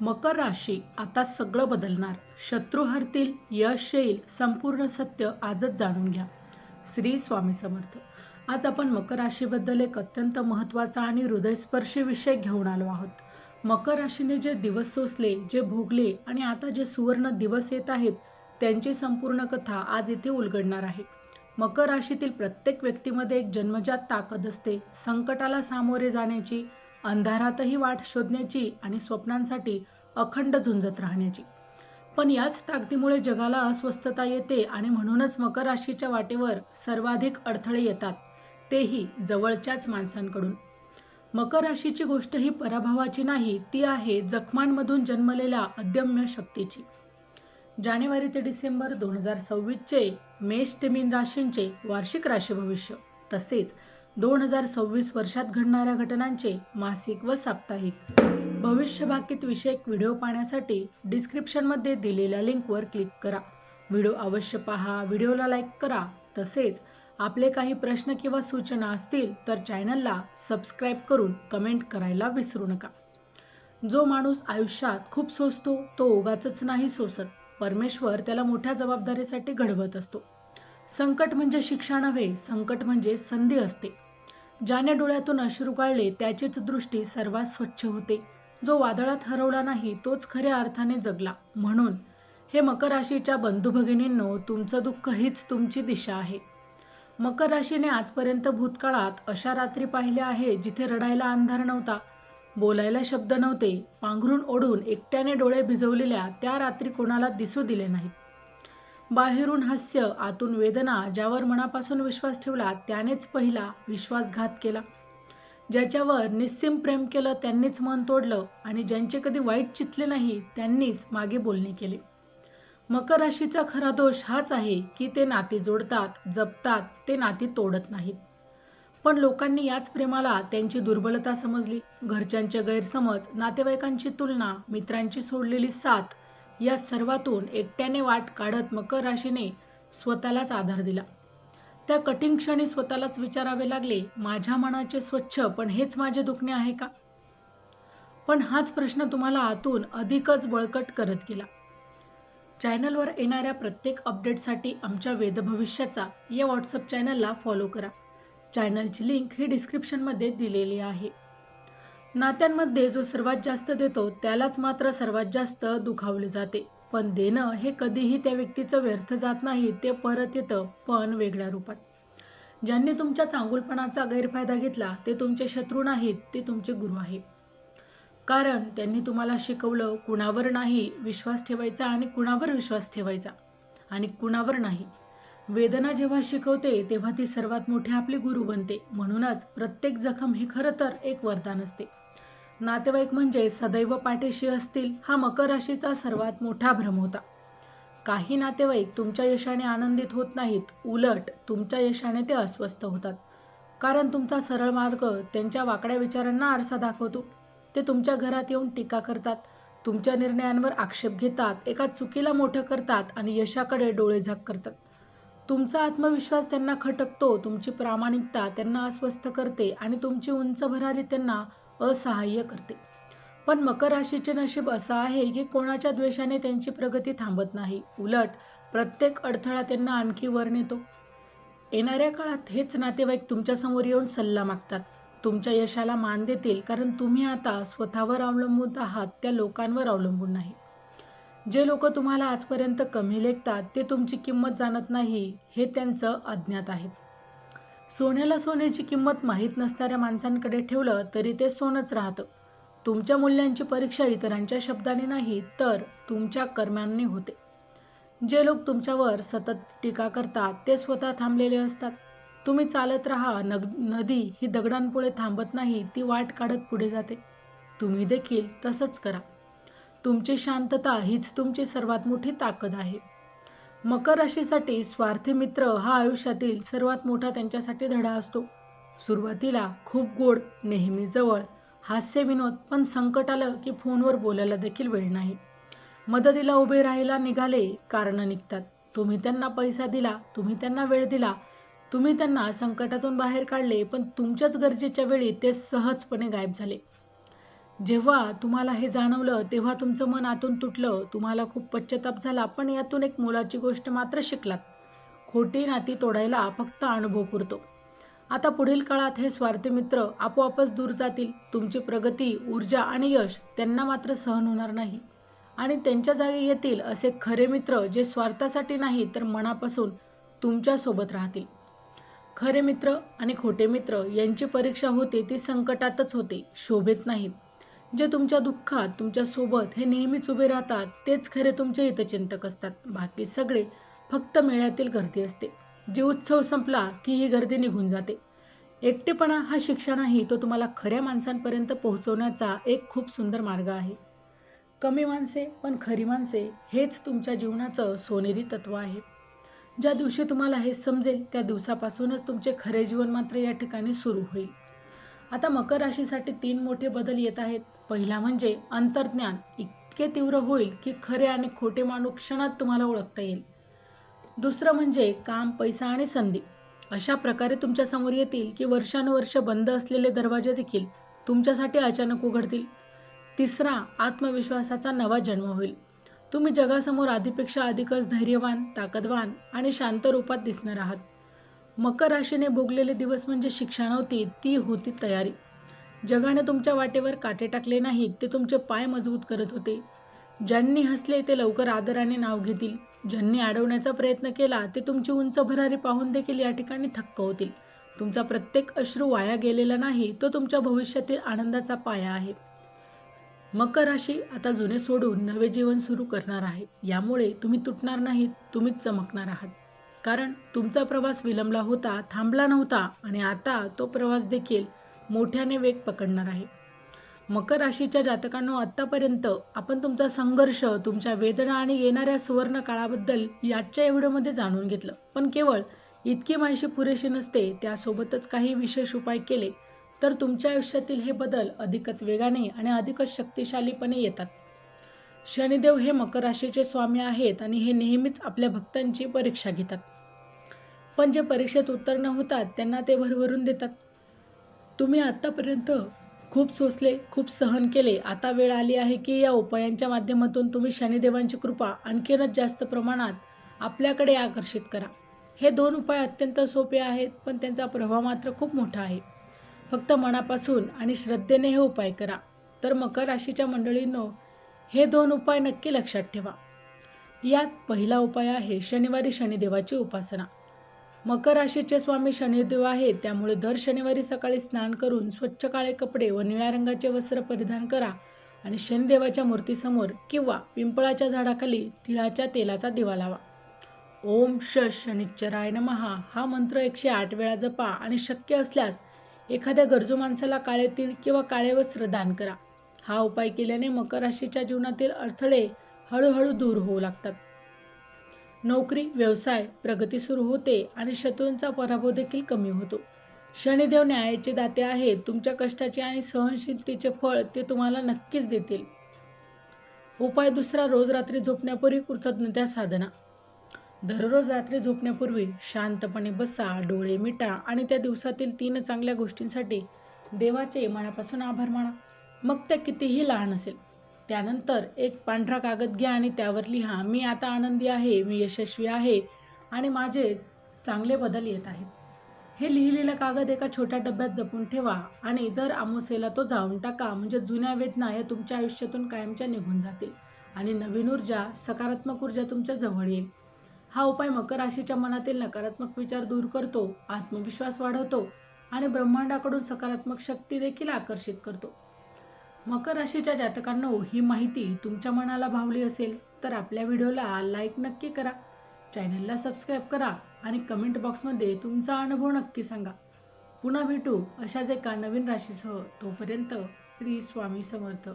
मकर राशी आता सगळं बदलणार. शत्रू हरतील, यश येईल. संपूर्ण सत्य आजच जाणून घ्या. श्री स्वामी समर्थ. आज आपण मकर राशीबद्दल एक अत्यंत महत्त्वाचा आणि हृदयस्पर्शी विषय घेऊन आलो आहोत. मकर राशीने जे दिवस सोसले, जे भोगले आणि आता जे सुवर्ण दिवस येत आहेत, त्यांची संपूर्ण कथा आज इथे उलगडणार आहे. मकर राशीतील प्रत्येक व्यक्तीमध्ये एक जन्मजात ताकद असते, संकटाला सामोरे जाण्याची, अंधारातही वाट शोधण्याची आणि स्वप्नांसाठी अखंड झुंजत राहण्याची. पण याच ताकदीमुळे जगाला अस्वस्थता येते आणि म्हणूनच मकर राशीच्या वाटेवर सर्वाधिक अडथळे येतात, तेही जवळच्याच माणसांकडून. मकर राशीची गोष्ट ही पराभवाची नाही, ती आहे जखमांमधून जन्मलेल्या अदम्य शक्तीची. जानेवारी ते डिसेंबर 2026चे मेष ते मीन राशींचे वार्षिक राशी भविष्य, तसेच 2026 वर्षात घडणाऱ्या घटनांचे मासिक व साप्ताहिक भविष्यवाकित विषयक व्हिडिओ पाहण्यासाठी डिस्क्रिप्शनमध्ये दिलेल्या लिंकवर क्लिक करा. व्हिडिओ अवश्य पहा, व्हिडिओला लाईक करा. तसेच आपले काही प्रश्न किंवा सूचना असतील तर चॅनलला सबस्क्राईब करून कमेंट करायला विसरू नका. जो माणूस आयुष्यात खूप सोसतो तो उगाचच नाही सोसत. परमेश्वर त्याला मोठ्या जबाबदारीसाठी घडवत असतो. संकट म्हणजे शिक्षा नव्हे, संकट म्हणजे संधी असते. ज्याने डोळ्यातून अश्रू गाळले त्याचीच दृष्टी सर्वात स्वच्छ होते. जो वादळात हरवला नाही तोच खऱ्या अर्थाने जगला. म्हणून हे मकर राशीच्या बंधू भगिनींनो, तुमचं दुःख हीच तुमची दिशा आहे. मकर राशीने आजपर्यंत भूतकाळात अशा रात्री पाहिल्या आहे जिथे रडायला अंधार नव्हता, बोलायला शब्द नव्हते. पांघरून ओढून एकट्याने डोळे भिजवलेल्या त्या रात्री कोणाला दिसू दिले नाहीत. बाहेरून हास्य, आतून वेदना. ज्यावर मनापासून विश्वास ठेवला त्यानेच पहिला विश्वासघात केला. ज्याच्यावर निस्सीम प्रेम केलं त्यांनीच मन तोडलं आणि ज्यांचे कधी वाईट चितले नाही त्यांनीच मागे बोलणे केले. मकर राशीचा खरा दोष हाच आहे की ते नाती जोडतात, जपतात, ते नाती तोडत नाहीत. पण लोकांनी याच प्रेमाला त्यांची दुर्बलता समजली. घरच्यांचे गैरसमज, नातेवाईकांची तुलना, मित्रांची सोडलेली साथ, या सर्वातून एकट्याने वाट काढत मकर राशीने स्वतःलाच आधार दिला. त्या कठीण क्षणी स्वतःलाच विचारावे लागले, माझ्या मनाचे स्वच्छ पण हेच माझे दुखणे आहे का? पण हाच प्रश्न तुम्हाला आतून अधिकच बळकट करत गेला. चॅनलवर येणाऱ्या प्रत्येक अपडेटसाठी आमच्या वेदभविष्याचा या व्हॉट्सअप चॅनलला फॉलो करा. चॅनलची लिंक ही डिस्क्रिप्शनमध्ये दिलेली आहे. नात्यांमध्ये जो सर्वात जास्त देतो त्यालाच मात्र सर्वात जास्त दुखावले जाते. पण देणं हे कधीही त्या व्यक्तीचं व्यर्थ जात नाही, ते परत येतं, पण वेगळ्या रूपात. ज्यांनी तुमच्या चांगुलपणाचा गैरफायदा घेतला ते तुमचे शत्रू नाहीत, ते तुमचे गुरु आहेत. कारण त्यांनी तुम्हाला शिकवलं कुणावर नाही विश्वास ठेवायचा आणि कुणावर विश्वास ठेवायचा आणि कुणावर नाही. वेदना जेव्हा शिकवते तेव्हा ती सर्वात मोठी आपली गुरु बनते. म्हणूनच प्रत्येक जखम ही खरं तर एक वरदान असते. नातेवाईक म्हणजे सदैव पाठीशी असतील हा मकर राशीचा सर्वात मोठा भ्रम होता. काही नातेवाईक तुमच्या यशाने आनंदित होत नाहीत, उलट तुमच्या यशाने ते अस्वस्थ होतात. कारण तुमचा सरळ मार्ग त्यांच्या वाकड्या विचारांना आरसा दाखवतो. ते तुमच्या घरात येऊन टीका करतात, तुमच्या निर्णयांवर आक्षेप घेतात, एका चुकीला मोठं करतात आणि यशाकडे डोळेझाक करतात. तुमचा आत्मविश्वास त्यांना खटकतो, तुमची प्रामाणिकता त्यांना अस्वस्थ करते आणि तुमची उंच भरारी त्यांना असहाय्य करते. पण मकर राशीचे नशीब असं आहे की कोणाच्या द्वेषाने त्यांची प्रगती थांबत नाही, उलट प्रत्येक अडथळा त्यांना आणखी वर नेतो. येणाऱ्या काळात हेच नातेवाईक तुमच्यासमोर येऊन सल्ला मागतात, तुमच्या यशाला मान देतील, कारण तुम्ही आता स्वतःवर अवलंबून आहात, त्या लोकांवर अवलंबून नाही. जे लोक तुम्हाला आजपर्यंत कमी लेखतात ते तुमची किंमत जाणत नाही हे त्यांचं अज्ञात आहे. सोन्याला सोन्याची किंमत माहीत नसणाऱ्या माणसांकडे ठेवलं तरी ते सोनंच राहतं. तुमच्या मूल्यांची परीक्षा इतरांच्या शब्दाने नाही तर तुमच्या कर्मांनी होते. जे लोक तुमच्यावर सतत टीका करतात ते स्वतः थांबलेले असतात. तुम्ही चालत राहा, नदी ही दगडांपुढे थांबत नाही, ती वाट काढत पुढे जाते. तुम्ही देखील तसंच करा. तुमची शांतता हीच तुमची सर्वात मोठी ताकद आहे. मकर राशीसाठी स्वार्थी मित्र हा आयुष्यातील सर्वात मोठा त्यांच्यासाठी धडा असतो. सुरुवातीला खूप गोड, नेहमी जवळ, हास्य विनोद, पण संकट आलं की फोनवर बोलायला देखील वेळ नाही. मदतीला उभे राहायला निघाले, कारणं निघतात. तुम्ही त्यांना पैसा दिला, तुम्ही त्यांना वेळ दिला, तुम्ही त्यांना संकटातून बाहेर काढले, पण तुमच्याच गरजेच्या वेळी ते सहजपणे गायब झाले. जेव्हा तुम्हाला हे जाणवलं तेव्हा तुमचं मन आतून तुटलं, तुम्हाला खूप पश्चाताप झाला, पण यातून एक मोलाची गोष्ट मात्र शिकलात. खोटी नाती तोडायला फक्त अनुभव पुरतो. आता पुढील काळात हे स्वार्थी मित्र आपोआपच दूर जातील. तुमची प्रगती, ऊर्जा आणि यश त्यांना मात्र सहन होणार नाही आणि त्यांच्या जागी येतील असे खरे मित्र जे स्वार्थासाठी नाही तर मनापासून तुमच्यासोबत राहतील. खरे मित्र आणि खोटे मित्र यांची परीक्षा होते ती संकटातच होते, शोभेत नाही. जे तुमच्या दुःखात तुमच्यासोबत हे नेहमीच उभे राहतात तेच खरे तुमचे हितचिंतक असतात. बाकी सगळे फक्त मेळ्यातील गर्दी असते. जी उत्सव संपला की ही गर्दी निघून जाते. एकटेपणा हा शिक्षा नाही, तो तुम्हाला खऱ्या माणसांपर्यंत पोहोचवण्याचा एक खूप सुंदर मार्ग आहे. कमी माणसे पण खरी माणसे हेच तुमच्या जीवनाचं सोनेरी तत्व आहे. ज्या दिवशी तुम्हाला हे समजेल त्या दिवसापासूनच तुमचे खरे जीवन मात्र या ठिकाणी सुरू होईल. आता मकर राशीसाठी 3 मोठे बदल येत आहेत. पहिला म्हणजे अंतर्ज्ञान इतके तीव्र होईल की खरे आणि खोटे माणूस क्षणात तुम्हाला ओळखता येईल. दुसरं म्हणजे काम, पैसा आणि संधी अशा प्रकारे तुमच्या समोर येतील की वर्षानुवर्ष बंद असलेले दरवाजे देखील तुमच्यासाठी अचानक उघडतील. तिसरा, आत्मविश्वासाचा नवा जन्म होईल. तुम्ही जगासमोर आधीपेक्षा अधिकच धैर्यवान, ताकदवान आणि शांत रूपात दिसणार आहात. मकर राशीने भोगलेले दिवस म्हणजे शिक्षा नव्हती, ती होती तयारी. जगाने तुमच्या वाटेवर काटे टाकले नाहीत, ते तुमचे पाय मजबूत करत होते. ज्यांनी हसले ते लवकर आदराने नाव घेतील. ज्यांनी अडवण्याचा प्रयत्न केला ते तुमची उंच भरारी पाहून देखील या ठिकाणी थक्क होतील. तुमचा प्रत्येक अश्रू वाया गेलेला नाही, तो तुमच्या भविष्यातील आनंदाचा पाया आहे. मकर राशी आता जुने सोडून नवे जीवन सुरू करणार आहे. यामुळे तुम्ही तुटणार नाहीत, तुम्हीच चमकणार आहात. कारण तुमचा प्रवास विलंबला होता, थांबला नव्हता आणि आता तो प्रवास देखील मोठ्याने वेग पकडणार आहे. मकर राशीच्या जातकांनो, आत्तापर्यंत आपण तुमचा संघर्ष, तुमच्या वेदना आणि येणाऱ्या सुवर्ण काळाबद्दल याच्या या व्हिडिओमध्ये जाणून घेतलं. पण केवळ इतकी माहिती पुरेशी नसते, त्यासोबतच काही विशेष उपाय केले तर तुमच्या आयुष्यातील हे बदल अधिकच वेगाने आणि अधिकच शक्तिशालीपणे येतात. शनिदेव हे मकर राशीचे स्वामी आहेत आणि हे नेहमीच आपल्या भक्तांची परीक्षा घेतात. पण जे परीक्षेत उत्तीर्ण होतात त्यांना ते भरभरून देतात. तुम्ही आत्तापर्यंत खूप सोसले, खूप सहन केले. आता वेळ आली आहे की या उपायांच्या माध्यमातून तुम्ही शनिदेवांची कृपा आणखीनच जास्त प्रमाणात आपल्याकडे आकर्षित करा. हे 2 उपाय अत्यंत सोपे आहेत, पण त्यांचा प्रभाव मात्र खूप मोठा आहे. फक्त मनापासून आणि श्रद्धेने हे उपाय करा. तर मकर राशीच्या मंडळींनो, हे 2 उपाय नक्की लक्षात ठेवा. यात पहिला उपाय आहे शनिवारी शनिदेवाची उपासना. मकर राशीचे स्वामी शनिदेव आहेत, त्यामुळे दर शनिवारी सकाळी स्नान करून स्वच्छ काळे कपडे व निळ्या रंगाचे वस्त्र परिधान करा आणि शनिदेवाच्या मूर्तीसमोर किंवा पिंपळाच्या झाडाखाली तिळाच्या तेलाचा दिवा लावा. ओम शनिश्चराय नमः हा मंत्र 108 वेळा जपा आणि शक्य असल्यास एखाद्या गरजू माणसाला काळे तीळ किंवा काळे वस्त्र दान करा. हा उपाय केल्याने मकर राशीच्या जीवनातील अडथळे हळूहळू दूर होऊ लागतात. नोकरी, व्यवसाय, प्रगती सुरू होते आणि शत्रूंचा पराभव देखील कमी होतो. शनिदेव न्यायाचे दाते आहेत. तुमच्या कष्टाचे आणि सहनशीलतेचे फळ ते तुम्हाला नक्कीच देतील. उपाय दुसरा, रोज रात्री झोपण्यापूर्वी कृतज्ञता साधना. दररोज रात्री झोपण्यापूर्वी शांतपणे बसा, डोळे मिटा आणि त्या दिवसातील 3 चांगल्या गोष्टींसाठी देवाचे मनापासून आभार माना. मग त्या कितीही लहान असेल. त्यानंतर एक पांढरा कागद घ्या आणि त्यावर लिहा, मी आता आनंदी आहे, मी यशस्वी आहे आणि माझे चांगले बदल येत आहेत. हे लिहिलेला कागद एका छोट्या डब्यात जपून ठेवा आणि दर अमावास्येला तो जाळून टाका. म्हणजे जुन्या वेदना या तुमच्या आयुष्यातून कायमच्या निघून जातील आणि नवीन ऊर्जा, सकारात्मक ऊर्जा तुमच्या जवळ येईल. हा उपाय मकर राशीच्या मनातील नकारात्मक विचार दूर करतो, आत्मविश्वास वाढवतो आणि ब्रह्मांडाकडून सकारात्मक शक्ती देखील आकर्षित करतो. मकर राशीच्या जातकांनो, ही माहिती तुमच्या मनाला भावली असेल तर आपल्या व्हिडिओला लाईक नक्की करा, चॅनलला सबस्क्राईब करा आणि कमेंट बॉक्समध्ये तुमचा अनुभव नक्की सांगा. पुन्हा भेटू अशाच एका नवीन राशीसह. तोपर्यंत श्री स्वामी समर्थ.